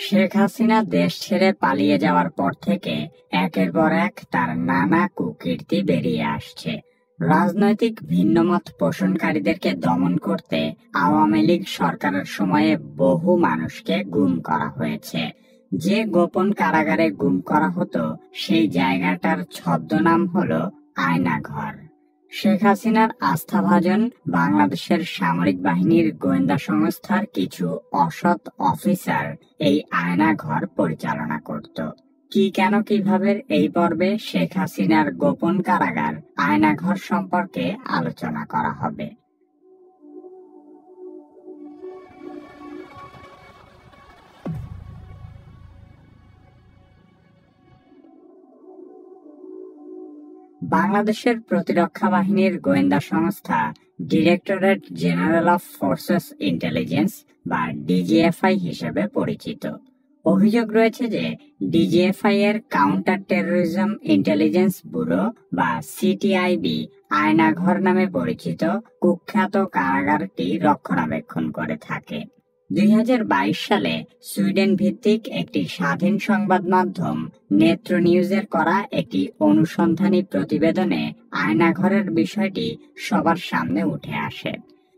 শেখ হাসিনা দেশ ছেড়ে পালিয়ে যাওয়ার পর থেকে একের পর এক তার নানা কুকীর্তি বেরিয়ে আসছে। রাজনৈতিক ভিন্নমত পোষণকারীদেরকে দমন করতে আওয়ামী লীগ সরকারের সময়ে বহু মানুষকে গুম করা হয়েছে। যে গোপন কারাগারে গুম করা হতো সেই জায়গাটার ছদ্মনাম হলো আয়নাঘর। শেখ হাসিনার আস্থাভাজন বাংলাদেশের সামরিক বাহিনীর গোয়েন্দা সংস্থার কিছু অসৎ অফিসার এই আয়নাঘর পরিচালনা করত। কি কেন কিভাবে এই পর্বে শেখ হাসিনার গোপন কারাগার আয়নাঘর সম্পর্কে আলোচনা করা হবে। বাংলাদেশের প্রতিরক্ষা বাহিনীর গোয়েন্দা সংস্থা directorate general of forces intelligence বা ডিজিএফআই হিসেবে পরিচিত। অভিযোগ রয়েছে যে ডিজিএফআই এর কাউন্টার টেরোরিজম ইন্টেলিজেন্স ব্যুরো বা সিটিআইবি আয়নাঘর নামে পরিচিত কুখ্যাত কারাগারটি রক্ষণাবেক্ষণ করে থাকে। 2022 সালে সুইডেন ভিত্তিক একটি স্বাধীন সংবাদ মাধ্যম নেত্র নিউজের করা একটি অনুসন্ধানী প্রতিবেদনে আয়নাঘরের বিষয়টি সবার সামনে উঠে আসে।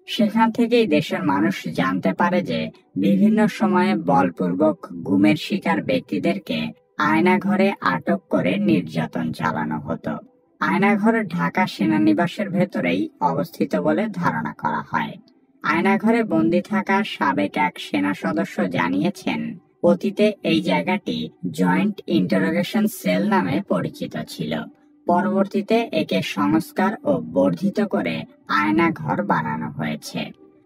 সেখান থেকেই দেশের মানুষ জানতে পারে যে বিভিন্ন সময়ে বলপূর্বক গুমের শিকার ব্যক্তিদেরকে আয়নাঘরে আটক করে নির্যাতন চালানো হতো। আয়নাঘর ঢাকা সেনানিবাসের ভেতরেই অবস্থিত বলে ধারণা করা হয়। আয়নাঘরে বন্দী থাকা সাবেক এক সেনা সদস্য জানিয়েছেন, অতীতে এই জায়গাটি জয়েন্ট ইন্টারোগেশন সেল নামে পরিচিত ছিল। পরবর্তীতে একে সংস্কার ও বর্ধিত করে আয়নাঘর বানানো হয়েছে।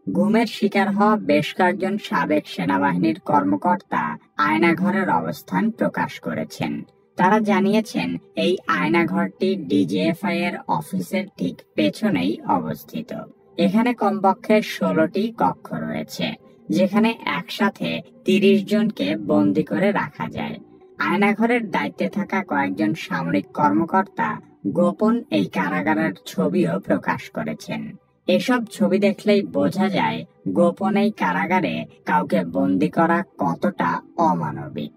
গুমের শিকার হওয়া বেশ কয়েকজন সাবেক সেনাবাহিনীর কর্মকর্তা আয়নাঘরের অবস্থান প্রকাশ করেছেন। তারা জানিয়েছেন এই আয়নাঘরটি ডিজিএফআই এর অফিসের ঠিক পেছনেই অবস্থিত। এখানে কমপক্ষে 16টি কক্ষ রয়েছে, যেখানে একসাথে 30 জনকে বন্দী করে রাখা যায়। আয়নাঘরের দায়িত্বে থাকা কয়েকজন সামরিক কর্মকর্তা গোপন এই কারাগারের ছবিও প্রকাশ করেছেন। এসব ছবি দেখলেই বোঝা যায় গোপন এই কারাগারে কাউকে বন্দী করা কতটা অমানবিক।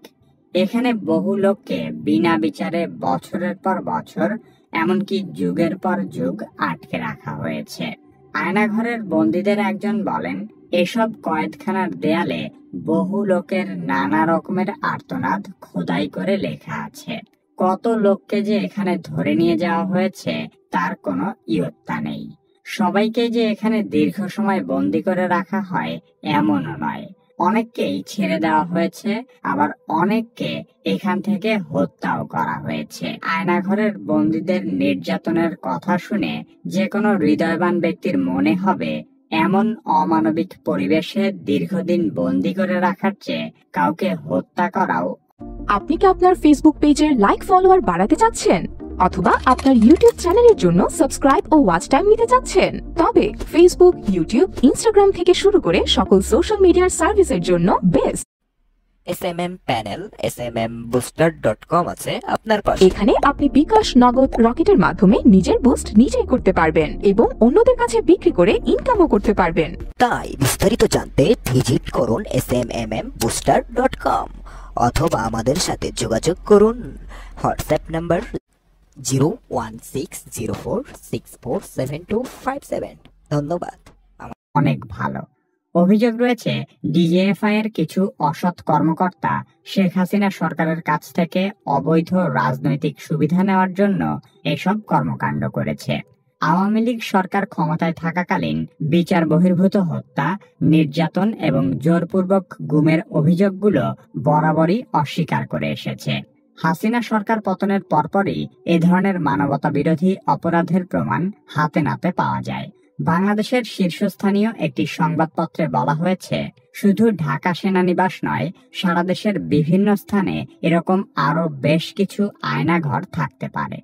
এখানে বহু লোককে বিনা বিচারে বছরের পর বছর, এমনকি যুগের পর যুগ আটকে রাখা হয়েছে। আয়নাঘরের বন্দীদের একজন বলেন, এসব কয়েদখানার দেয়ালে বহু লোকের নানা রকমের আর্তনাদ খোদাই করে লেখা আছে। কত লোককে যে এখানে ধরে নিয়ে যাওয়া হয়েছে তার কোনো ইয়ত্তা নেই। সবাইকে যে এখানে দীর্ঘ সময় বন্দী করে রাখা হয় এমনও নয়। অনেককেই ছেড়ে দেওয়া হয়েছে, আবার অনেককে এখান থেকে হত্যাও করা হয়েছে। আয়নাঘরের বন্দীদের নির্যাতনের কথা শুনে যে কোনো হৃদয়বান ব্যক্তির মনে হবে এমন অমানবিক পরিবেশে দীর্ঘদিন বন্দী করে রাখার চেয়ে কাউকে হত্যা করাও। আপনি কি আপনার ফেসবুক পেজের লাইক ফলোয়ার বাড়াতে চাচ্ছেন, অথবা আপনার ইউটিউব চ্যানেলের জন্য সাবস্ক্রাইব ও ওয়াচ টাইম নিতে চাচ্ছেন? তবে ফেসবুক, ইউটিউব, ইনস্টাগ্রাম থেকে শুরু করে সকল সোশ্যাল মিডিয়ার সার্ভিসের জন্য বেস্ট SMM প্যানেল smmbuster.com আছে আপনার পাশে। এখানে আপনি বিকাশ, নগদ, রকেটের মাধ্যমে নিজের বুস্ট নিজেই করতে পারবেন এবং অন্যদের কাছে বিক্রি করে ইনকামও করতে পারবেন। তাই বিস্তারিত জানতে ভিজিট করুন smmbuster.com অথবা আমাদের সাথে যোগাযোগ করুন হোয়াটসঅ্যাপ নাম্বার 01604647257। ধন্যবাদ। অনেক ভালো। অভিযোগ রয়েছে ডিজিএফআই এর কিছু অসৎ কর্মকর্তা শেখ হাসিনা সরকারের কাছ থেকে অবৈধ রাজনৈতিক সুবিধা নেওয়ার জন্য এসব কর্মকাণ্ড করেছে। আওয়ামী লীগ সরকার ক্ষমতায় থাকাকালীন বিচার বহির্ভূত হত্যা, নির্যাতন এবং জোরপূর্বক গুমের অভিযোগগুলো বরাবরই অস্বীকার করে এসেছে। হাসিনা সরকার পতনের পরপরই এ ধরনের মানবতা বিরোধী অপরাধের প্রমাণ হাতে নাতে পাওয়া যায়। বাংলাদেশের শীর্ষস্থানীয় একটি সংবাদপত্রে বলা হয়েছে, শুধু ঢাকা সেনানিবাস নয়, সারা দেশের বিভিন্ন স্থানে এরকম আরো বেশ কিছু আয়নাঘর থাকতে পারে।